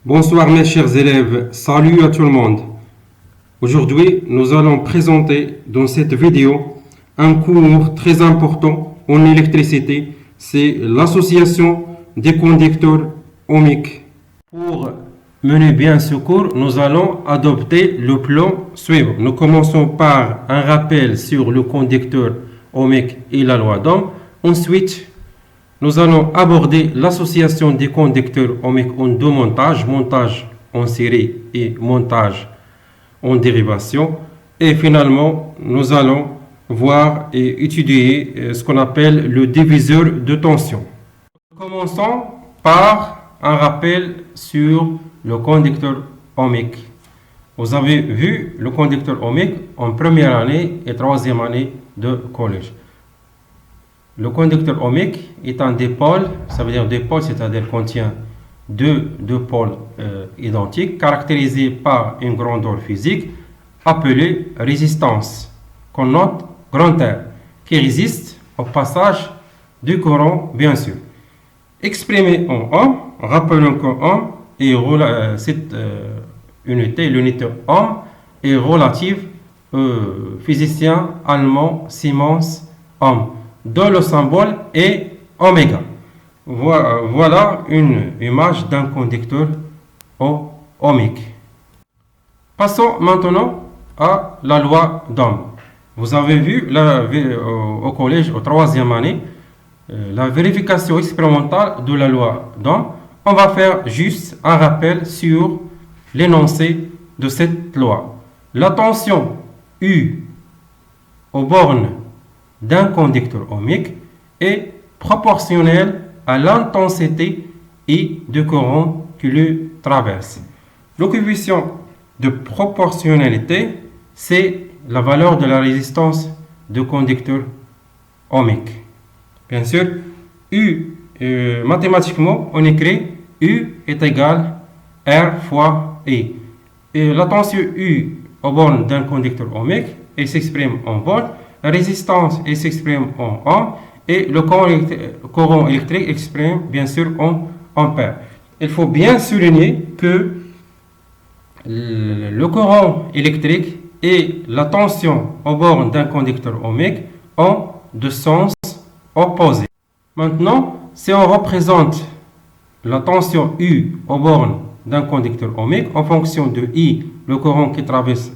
Bonsoir mes chers élèves, salut à tout le monde. Aujourd'hui, nous allons présenter dans cette vidéo un cours très important en électricité, c'est l'association des conducteurs ohmiques. Pour mener bien ce cours, nous allons adopter le plan suivant. Nous commençons par un rappel sur le conducteur ohmique et la loi d'Ohm. Ensuite, nous allons aborder l'association des conducteurs ohmiques en deux montages, montage en série et montage en dérivation. Et finalement, nous allons voir et étudier ce qu'on appelle le diviseur de tension. Commençons par un rappel sur le conducteur ohmique. Vous avez vu le conducteur ohmique en première année et troisième année de collège. Le conducteur ohmique est un dipôle, ça veut dire dipôle, c'est-à-dire contient deux pôles identiques, caractérisés par une grandeur physique appelée résistance, qu'on note grand R, qui résiste au passage du courant, bien sûr. Exprimé en ohm, rappelons que ohm est cette unité, l'unité ohm, est relative au physicien allemand Siemens Ohm, dont le symbole est oméga. Voilà une image d'un conducteur ohmique. Passons maintenant à la loi d'Ohm. Vous avez vu au collège, au troisième année, la vérification expérimentale de la loi d'Ohm. On va faire juste un rappel sur l'énoncé de cette loi. La tension U aux bornes d'un conducteur ohmique est proportionnelle à l'intensité I de courant qui le traverse. Le coefficient de proportionnalité, c'est la valeur de la résistance du conducteur ohmique. Bien sûr, mathématiquement, on écrit U est égal R fois I. Et la tension U aux bornes d'un conducteur ohmique, elle s'exprime en volts. La résistance s'exprime en ohm et le courant électrique exprime bien sûr en ampères. Il faut bien souligner que le courant électrique et la tension aux bornes d'un conducteur ohmique ont deux sens opposés. Maintenant, si on représente la tension U aux bornes d'un conducteur ohmique en fonction de I, le courant qui traverse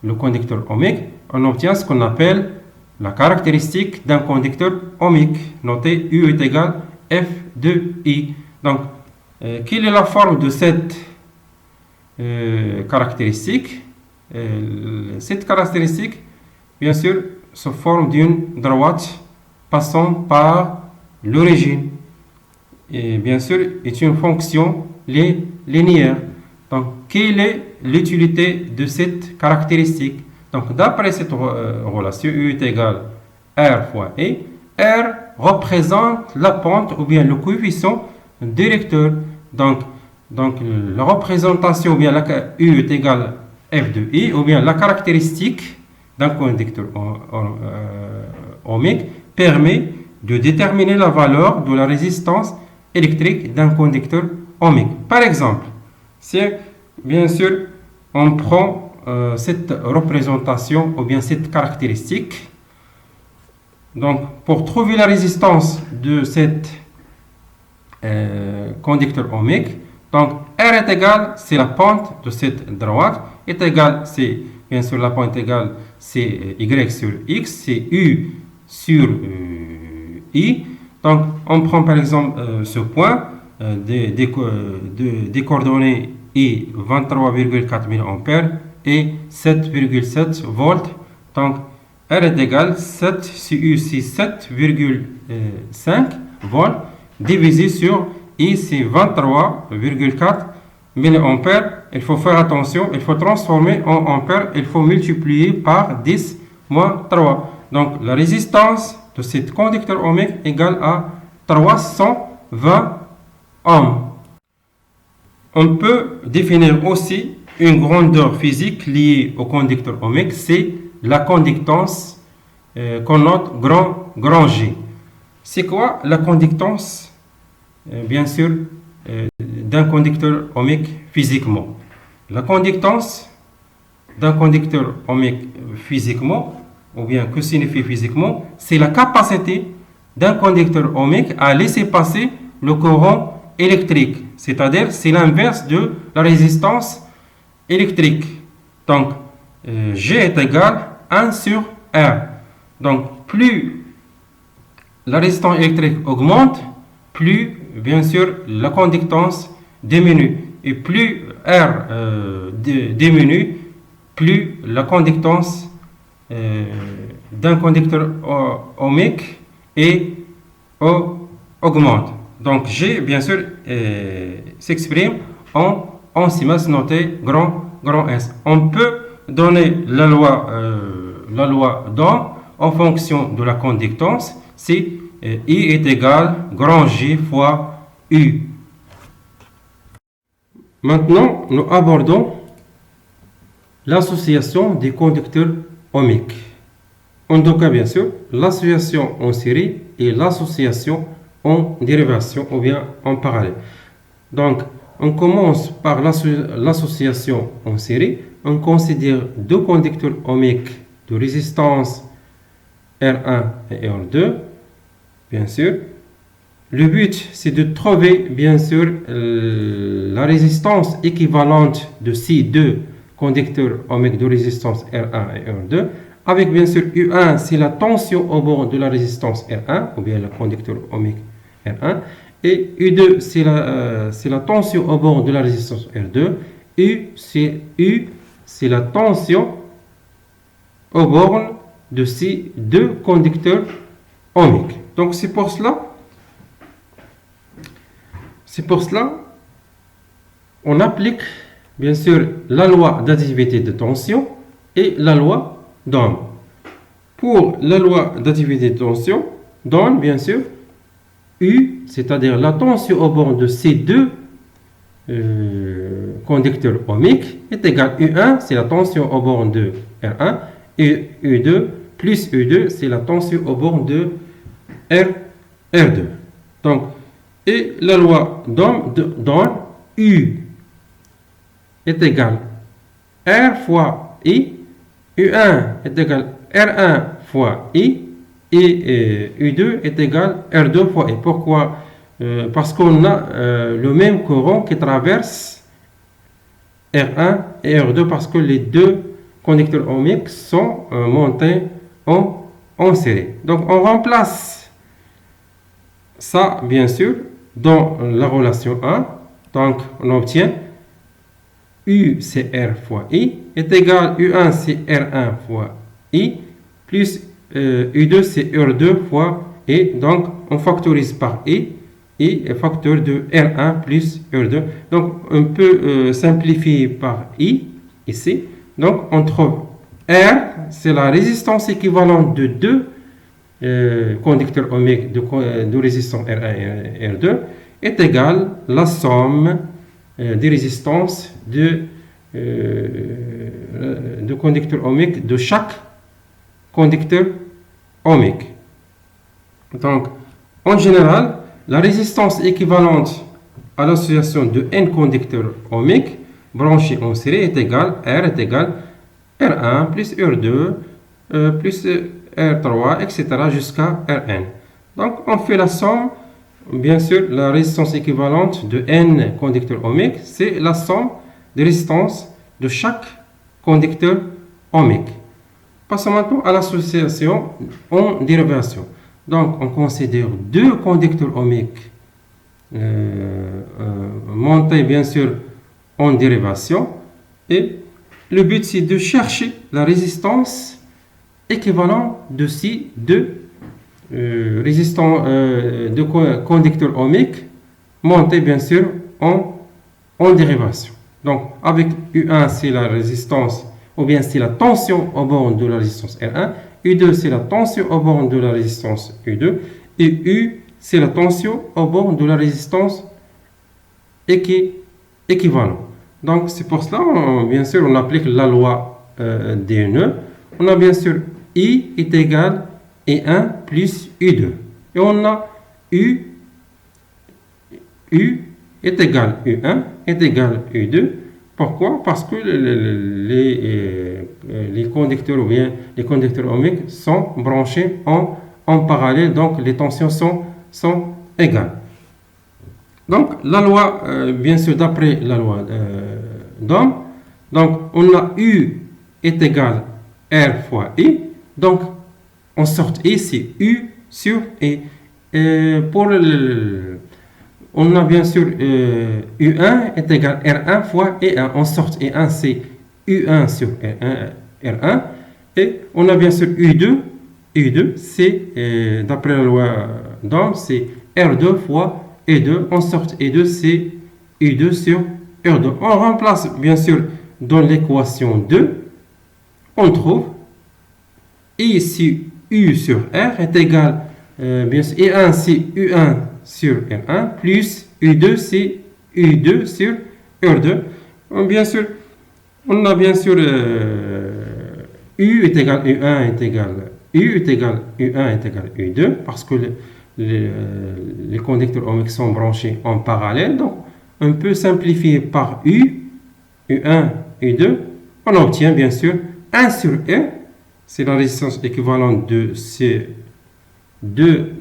le conducteur ohmique, on obtient ce qu'on appelle la caractéristique d'un conducteur ohmique. Notez U est égal F de I. Donc, quelle est la forme de cette caractéristique? Cette caractéristique, bien sûr, se forme d'une droite passant par l'origine. Et bien sûr, est une fonction linéaire. Donc, quelle est l'utilité de cette caractéristique? Donc, d'après cette relation, U est égal R fois E, R représente la pente ou bien le coefficient directeur. Donc la représentation, ou bien U est égal F de I, ou bien la caractéristique d'un conducteur ohmique permet de déterminer la valeur de la résistance électrique d'un conducteur ohmique. Par exemple, si bien sûr on prend cette représentation ou bien cette caractéristique, donc pour trouver la résistance de cet conducteur ohmique, donc R est égal, c'est la pente de cette droite, est égal, c'est bien sûr la pente égale, c'est Y sur X, c'est U sur I. Donc on prend par exemple ce point des coordonnées I 23,4 mA et 7,7 volts. Donc R est égal 7 CU c'est 7,5 volts divisé sur I c'est 23,4 mA. Il faut faire attention, il faut transformer en ampères, il faut multiplier par 10 moins 3. Donc la résistance de cet conducteur ohmique égale à 320 ohms. On peut définir aussi une grandeur physique liée au conducteur ohmique, c'est la conductance qu'on note grand G. C'est quoi la conductance bien sûr d'un conducteur ohmique physiquement. La conductance d'un conducteur ohmique physiquement, ou bien que signifie physiquement, c'est la capacité d'un conducteur ohmique à laisser passer le courant électrique, c'est-à-dire c'est l'inverse de la résistance électrique. Donc, G est égal à 1 sur R. Donc, plus la résistance électrique augmente, plus, bien sûr, la conductance diminue. Et plus R diminue, plus la conductance d'un conducteur ohmique augmente. Donc, G, bien sûr, s'exprime en Siemens noté grand S. On peut donner la loi d'Ohm en fonction de la conductance. Si I est égal grand G fois U. Maintenant, nous abordons l'association des conducteurs ohmiques. En deux cas, bien sûr, l'association en série et l'association en dérivation ou bien en parallèle. Donc, on commence par l'association en série. On considère deux conducteurs ohmiques de résistance R1 et R2, bien sûr. Le but, c'est de trouver, bien sûr, la résistance équivalente de ces deux conducteurs ohmiques de résistance R1 et R2, avec, bien sûr, U1, c'est la tension au bord de la résistance R1, ou bien le conducteur ohmique R1, et U2, c'est la tension au bord de la résistance R2, U, c'est la tension au bord de ces deux conducteurs ohmiques. Donc, c'est pour cela, on applique, bien sûr, la loi d'additivité de tension et la loi d'Ohm. Pour la loi d'additivité de tension, d'Ohm, bien sûr, U, c'est-à-dire la tension au bord de ces deux conducteurs ohmiques, est égale U1, c'est la tension au bord de R1, et U2 plus U2, c'est la tension au bord de R2. Donc, et la loi d'Ohm, U est égal R fois I, U1 est égal R1 fois I, et U2 est égal R2 fois I. Pourquoi? Parce qu'on a le même courant qui traverse R1 et R2, parce que les deux conducteurs ohmiques sont montés en série. Donc, on remplace ça, bien sûr, dans la relation 1. Donc, on obtient U, c'est R fois I, est égal U1, c'est R1 fois I, plus U2, c'est R2 fois I. Donc, on factorise par I, est facteur de R1 plus R2. Donc, on peut simplifier par I, ici. Donc, on trouve R, c'est la résistance équivalente de deux conducteurs ohmiques de résistance R1 et R2, est égale la somme des résistances de conducteurs ohmiques de chaque conducteur ohmique. Donc, en général, la résistance équivalente à l'association de n conducteurs ohmiques branchés en série est égale, R est égal R1 plus R2 plus R3, etc. jusqu'à Rn. Donc, on fait la somme. Bien sûr, la résistance équivalente de n conducteurs ohmiques, c'est la somme des résistances de chaque conducteur ohmique. Passons maintenant à l'association en dérivation. Donc, on considère deux conducteurs ohmiques montés, bien sûr, en dérivation. Et le but, c'est de chercher la résistance équivalente de ces deux de conducteurs ohmiques montés, bien sûr, en dérivation. Donc, avec U1, c'est la résistance, ou bien c'est la tension au bord de la résistance R1. U2, c'est la tension au bord de la résistance U2. Et U, c'est la tension au bord de la résistance équivalente. Donc, c'est pour cela, bien sûr, on applique la loi des nœuds. On a bien sûr I est égal I1 plus U2. Et on a U est égal U1 est égal U2. Pourquoi? Parce que les conducteurs ou bien les conducteurs ohmiques sont branchés en parallèle, donc les tensions sont égales. Donc la loi, bien sûr, d'après la loi d'Ohm, donc on a U est égal R fois I, donc en sorte I c'est U sur I. On a bien sûr U1 est égal R1 fois E1. En sorte, E1 c'est U1 sur R1. Et on a bien sûr U2 c'est, d'après la loi d'Ohm, c'est R2 fois E2. En sorte, E2 c'est U2 sur R2. On remplace bien sûr dans l'équation 2. On trouve ici U sur R est égal, bien sûr, E1 c'est U1 sur R1 plus U2 c'est U2 sur R2. Bien sûr, on a bien sûr U est égal U1 est égal U est égal U1 est égal U2 parce que les conducteurs ohmiques sont branchés en parallèle. Donc, on peut simplifier par U1, U2. On obtient bien sûr 1 sur R. C'est la résistance équivalente de ces deux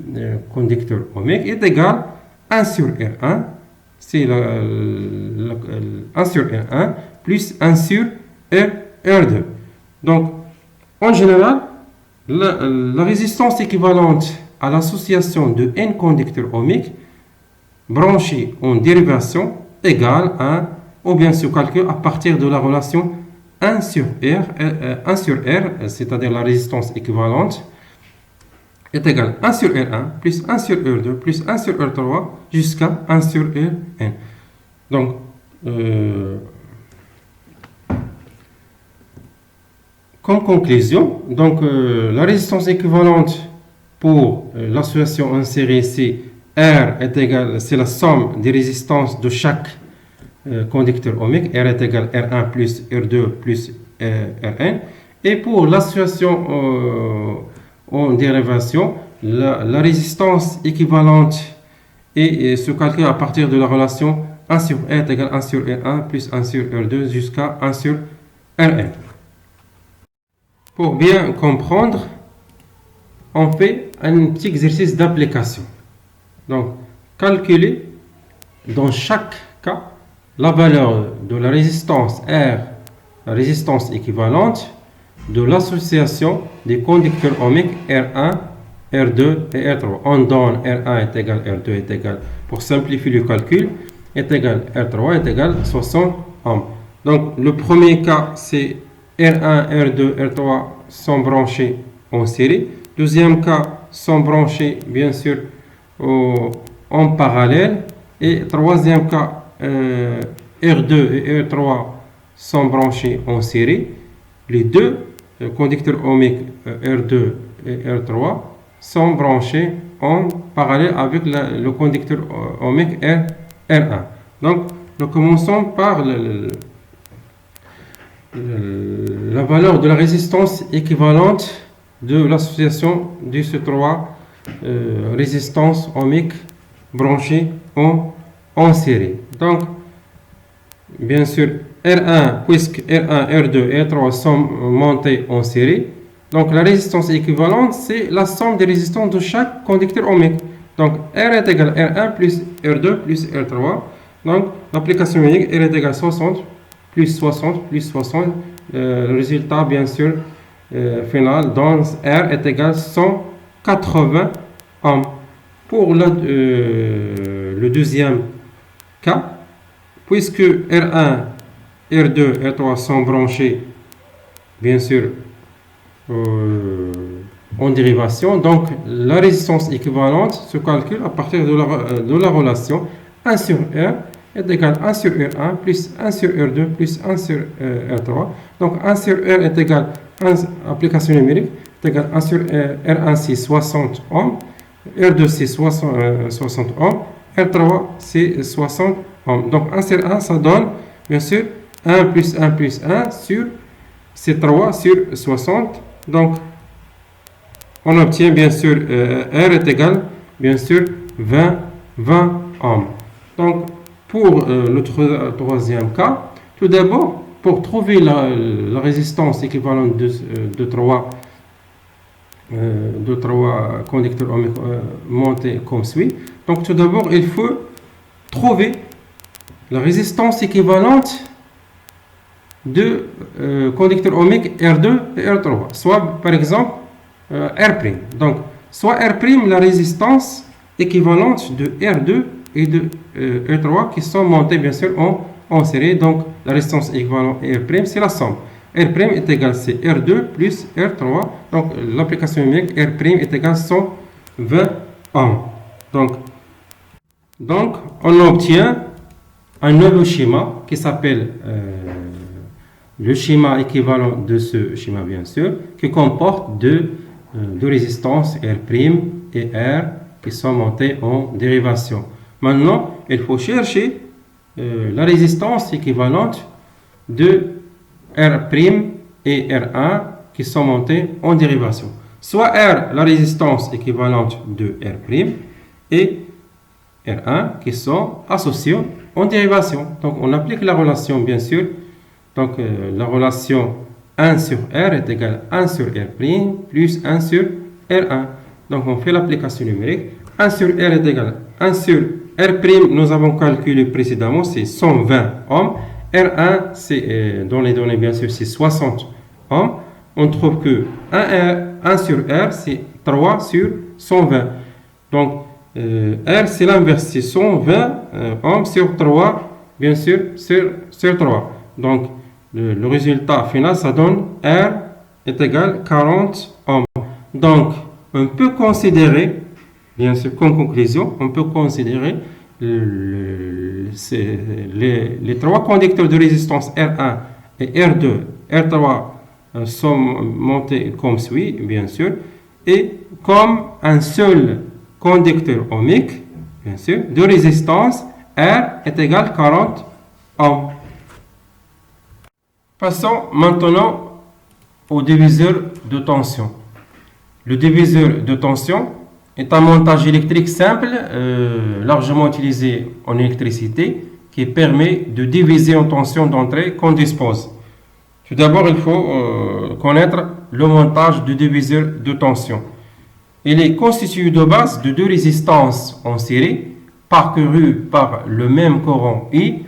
conducteurs ohmiques est égal 1 sur R1, c'est 1 sur R1 plus 1 sur R2. Donc, en général, la résistance équivalente à l'association de n conducteurs ohmiques branchés en dérivation égale 1, ou bien se calcule à partir de la relation 1 sur R, c'est-à-dire la résistance équivalente, est égal à 1 sur R1 plus 1 sur R2 plus 1 sur R3 jusqu'à 1 sur Rn. Donc, comme conclusion, donc, la résistance équivalente pour l'association en série, c'est R est égal, c'est la somme des résistances de chaque conducteur ohmique. R est égal R1 plus R2 plus Rn. Et pour l'association en dérivation, la résistance équivalente et se calcule à partir de la relation 1 sur R est égal à 1 sur R1 plus 1 sur R2 jusqu'à 1 sur Rn. Pour bien comprendre, on fait un petit exercice d'application. Donc, calculer dans chaque cas la valeur de la résistance R, la résistance équivalente de l'association des conducteurs ohmiques R1, R2 et R3. On donne R1 est égal, R2 est égal, pour simplifier le calcul, est égal, R3 est égal 60 ohms. Donc, le premier cas, c'est R1, R2, R3 sont branchés en série. Deuxième cas, sont branchés, bien sûr, en parallèle. Et troisième cas, R2 et R3 sont branchés en série. Les deux conducteurs ohmiques R2 et R3 sont branchés en parallèle avec le conducteur ohmique R1. Donc, nous commençons par la valeur de la résistance équivalente de l'association de ces trois résistances ohmiques branchées en série. Donc, bien sûr, R1, puisque R1, R2 et R3 sont montés en série, donc la résistance équivalente, c'est la somme des résistances de chaque conducteur ohmique. Donc, R est égal à R1 plus R2 plus R3. Donc, l'application numérique, R est égal à 60 plus 60 plus 60. Le résultat, bien sûr, final, dans R est égal à 180 ohms. Pour le deuxième cas, puisque R1, R2, R3 sont branchés, bien sûr, en dérivation, donc la résistance équivalente se calcule à partir de la relation 1 sur R est égal à 1 sur R1 plus 1 sur R2 plus 1 sur R3. Donc 1 sur R est égal à 1, application numérique, est égal à 1 sur R1 c'est 60 ohms, R2 c'est 60 ohms, R3 c'est 60 ohms. Donc 1 sur 1 ça donne bien sûr 1 plus 1 plus 1 sur c'est 3 sur 60. Donc on obtient bien sûr R est égal bien sûr 20 ohms. Donc Pour le troisième cas, tout d'abord, pour trouver la résistance équivalente de trois conducteurs ohmiques montés comme suit. Donc tout d'abord, il faut trouver la résistance équivalente de conducteurs ohmiques R2 et R3, soit par exemple R'. Donc soit R', la résistance équivalente de R2 et de R3 qui sont montés bien sûr en série. Donc la résistance équivalente R', c'est la somme. R' est égal c'est R2 plus R3. Donc l'application numérique R' est égal à 120 ohms. Donc on obtient un nouveau schéma qui s'appelle le schéma équivalent de ce schéma bien sûr, qui comporte deux résistances R' et R qui sont montées en dérivation. Maintenant, il faut chercher la résistance équivalente de R' et R1 qui sont montés en dérivation. Soit R, la résistance équivalente de R' et R1 qui sont associés en dérivation. Donc on applique la relation bien sûr. Donc la relation 1 sur R est égal à 1 sur R' plus 1 sur R1. Donc on fait l'application numérique. 1 sur R est égal à 1 sur R', nous avons calculé précédemment, c'est 120 ohms. R1, c'est dans les données, bien sûr, c'est 60 ohms. On trouve que 1 sur R, c'est 3 sur 120. Donc, R, c'est l'inverse, c'est 120 ohms sur 3, bien sûr, sur 3. Donc, le résultat final, ça donne R est égal à 40 ohms. Donc, on peut considérer, bien sûr, comme conclusion, on peut considérer les trois conducteurs de résistance R1 et R2, R3 sont montés comme suit, bien sûr, et comme un seul conducteur ohmique, bien sûr, de résistance R est égal à 40 ohms. Passons maintenant au diviseur de tension. Le diviseur de tension est un montage électrique simple, largement utilisé en électricité, qui permet de diviser en tension d'entrée qu'on dispose. Tout d'abord, il faut connaître le montage du diviseur de tension. Il est constitué de base de deux résistances en série, parcourues par le même courant I,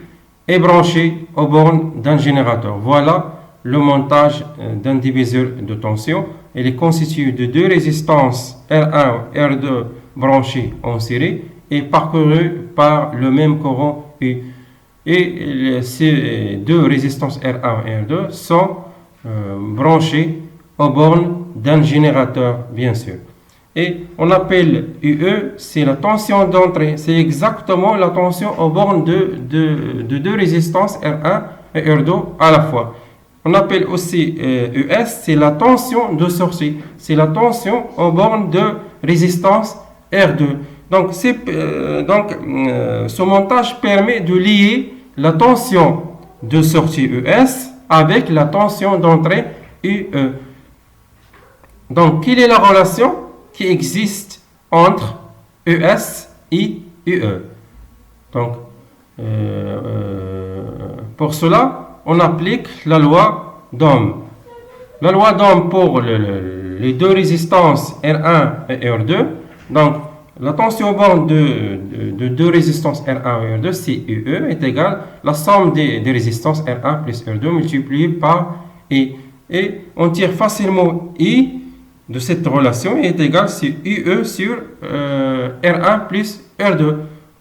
et branchées aux bornes d'un générateur. Voilà le montage d'un diviseur de tension. Il est constitué de deux résistances R1 et R2 branchées en série et parcourues par le même courant U. Et ces deux résistances R1 et R2 sont branchées aux bornes d'un générateur, bien sûr. Et on appelle UE, c'est la tension d'entrée. C'est exactement la tension aux bornes de deux résistances R1 et R2 à la fois. On appelle aussi US, c'est la tension de sortie. C'est la tension aux bornes de résistance R2. Donc, ce montage permet de lier la tension de sortie US avec la tension d'entrée UE. Donc, quelle est la relation qui existe entre US et UE? Donc, pour cela, on applique la loi d'Ohm. La loi d'Ohm pour les deux résistances R1 et R2. Donc, la tension aux bornes de deux résistances R1 et R2, c'est UE, est égale à la somme des résistances R1 plus R2 multipliée par I. Et on tire facilement I de cette relation est égal à UE sur R1 plus R2.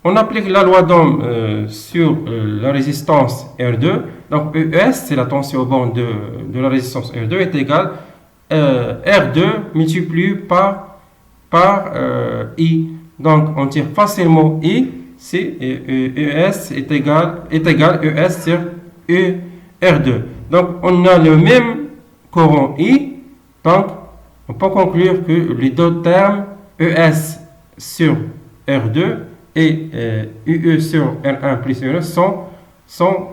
On applique la loi d'Ohm sur la résistance R2. Donc ES, c'est la tension aux bornes de la résistance R2, est égal à R2 multiplié par I. Donc on tire facilement I, c'est ES est égal ES sur R2. Donc on a le même courant I. Donc on peut conclure que les deux termes ES sur R2 et UE sur R1 plus R2 sont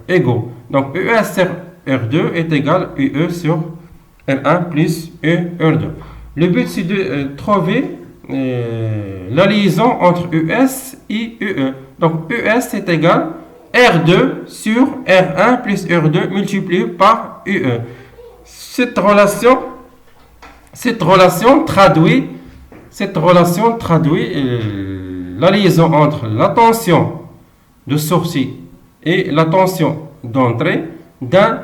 égaux. Donc ES sur R2 est égal à UE sur R1 plus R2. Le but c'est de trouver la liaison entre ES et UE. Donc ES est égal R2 sur R1 plus R2 multiplié par UE. Cette relation traduit la liaison entre la tension de sortie et la tension d'entrée d'un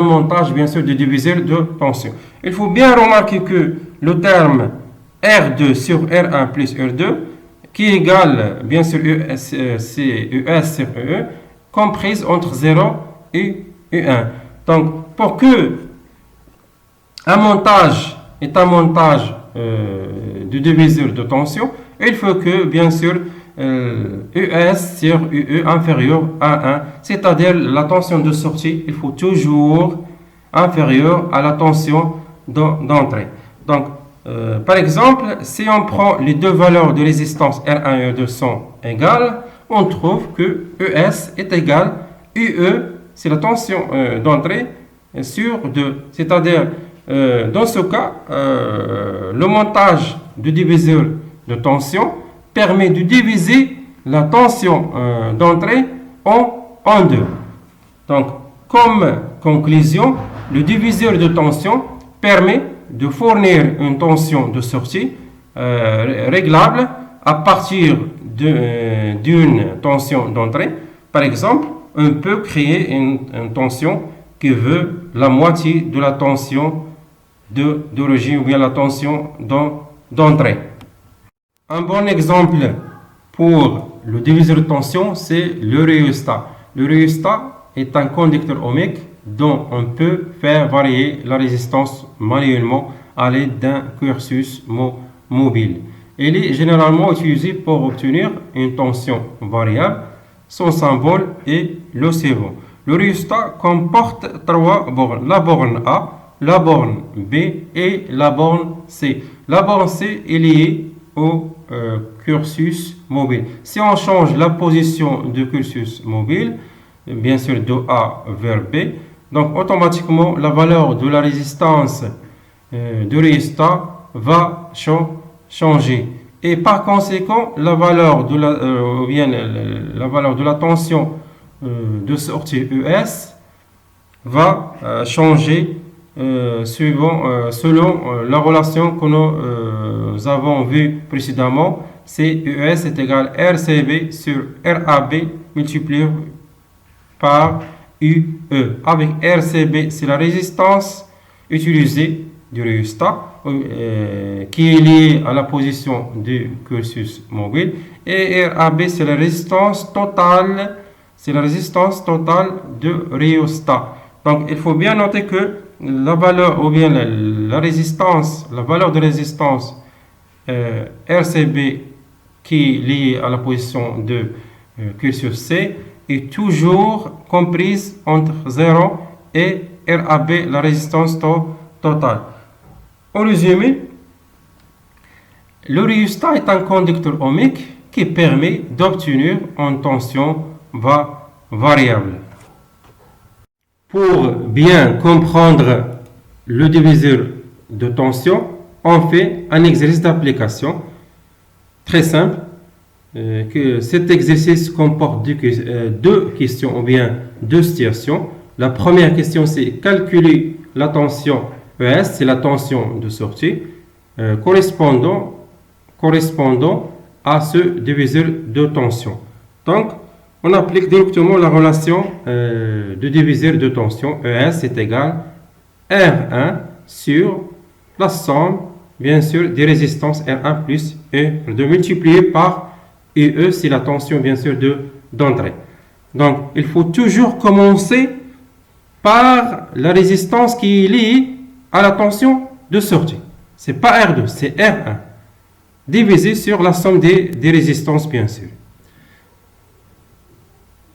montage, bien sûr, de diviseur de tension. Il faut bien remarquer que le terme R2 sur R1 plus R2, qui est égal, bien sûr, c'est ES sur EE, comprise entre 0 et U1. Donc, pour que un montage est un montage de diviseur de tension, il faut que, bien sûr, ES sur UE inférieur à 1, c'est-à-dire la tension de sortie, il faut toujours inférieure à la tension d'entrée. Donc, par exemple, si on prend les deux valeurs de résistance R1 et R2 sont égales, on trouve que ES est égal UE, c'est la tension d'entrée, sur 2. C'est-à-dire, dans ce cas, le montage de diviseur de tension permet de diviser la tension d'entrée en 2. Donc, comme conclusion, le diviseur de tension permet de fournir une tension de sortie réglable à partir d'une tension d'entrée. Par exemple, on peut créer une tension qui veut la moitié de la tension d'origine ou bien la tension d'entrée. Un bon exemple pour le diviseur de tension, c'est le rhéostat. Le rhéostat est un conducteur ohmique dont on peut faire varier la résistance manuellement à l'aide d'un cursus mobile. Il est généralement utilisé pour obtenir une tension variable. Son symbole est le suivant. Le rhéostat comporte 3 bornes. La borne A, la borne B et la borne C. La borne C est liée au cursus mobile. Si on change la position du cursus mobile, bien sûr de A vers B, donc automatiquement la valeur de la résistance du rhéostat va changer. Et par conséquent, la valeur de la valeur de la tension de sortie ES va changer selon la relation que nous avons vue précédemment. C'est ES est égal RCB sur RAB multiplié par UE. Avec RCB, c'est la résistance utilisée du rhéostat qui est liée à la position du cursus mobile. Et RAB, c'est la résistance totale. C'est la résistance totale du rhéostat. Donc, il faut bien noter que la valeur ou bien la résistance, la valeur de résistance RCB qui est liée à la position de cursus C est toujours comprise entre 0 et RAB, la résistance totale. En résumé, le rhéostat est un conducteur ohmique qui permet d'obtenir une tension variable. Pour bien comprendre le diviseur de tension, on fait un exercice d'application très simple. Que cet exercice comporte deux questions ou bien deux situations. La première question, c'est calculer la tension ES, c'est la tension de sortie, correspondant à ce diviseur de tension. Donc, on applique directement la relation de diviseur de tension. ES est égal R1 sur la somme, bien sûr, des résistances R1 plus R2 multiplié par UE, c'est la tension, bien sûr, d'entrée. Donc, il faut toujours commencer par la résistance qui est liée à la tension de sortie. Ce n'est pas R2, c'est R1. Divisé sur la somme des résistances, bien sûr.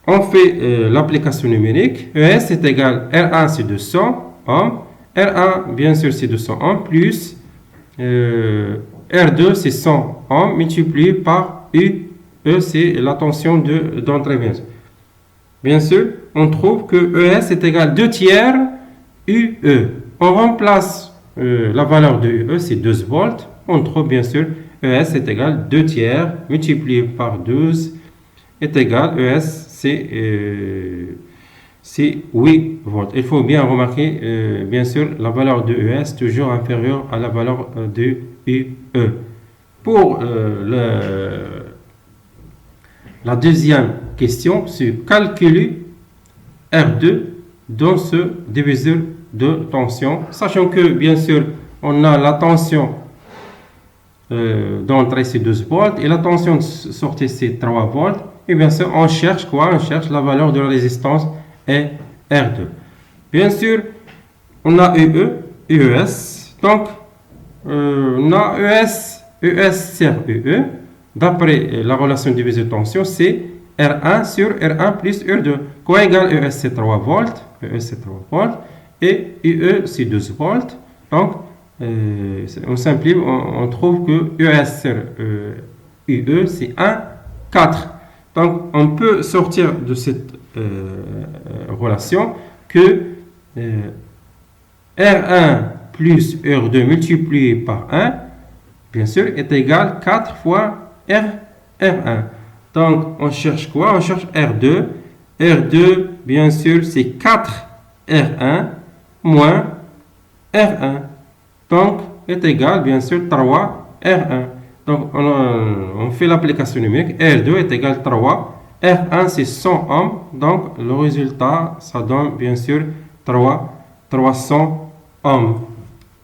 On fait l'application numérique. ES est égal R1, c'est 200 ohms. R1, bien sûr, c'est 200 ohms, plus R2, c'est 100 ohms, multiplié par UE, c'est la tension d'entrée. Bien sûr, on trouve que ES est égal 2 tiers UE. On remplace la valeur de UE, c'est 12 volts. On trouve bien sûr ES est égal 2 tiers multiplié par 12 est égal, ES c'est 8 volts. Il faut bien remarquer, bien sûr, la valeur de ES toujours inférieure à la valeur de UE. Pour la deuxième question, c'est calculer R2 dans ce diviseur de tension, sachant que, bien sûr, on a la tension d'entrée c'est 12 volts et la tension de sortie c'est 3 volts. Et bien sûr, on cherche quoi? On cherche la valeur de la résistance et R2. Bien sûr, on a ES. Donc, on a ES sur EE. D'après la relation de diviseur de tension, c'est R1 sur R1 plus R2. Quoi égale ES c'est 3 volts. ES c'est 3 volts. Et UE c'est 12 volts. Donc, on simplifie, on trouve que ES sur UE c'est 1, 4. Donc, on peut sortir de cette relation que R1 plus R2 multiplié par 1, bien sûr, est égal 4 fois R1. Donc, on cherche quoi? On cherche R2. R2, bien sûr, c'est 4 R1 moins R1. Donc, est égal, bien sûr, 3 R1. Donc, on fait l'application numérique. R2 est égal 3. R1, c'est 100 ohms. Donc, le résultat, ça donne, bien sûr, 300 ohms.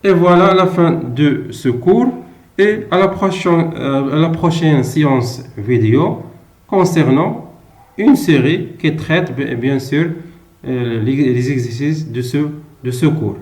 Et voilà la fin de ce cours. Et à la prochaine séance vidéo concernant une série qui traite, bien sûr, les exercices de ce cours.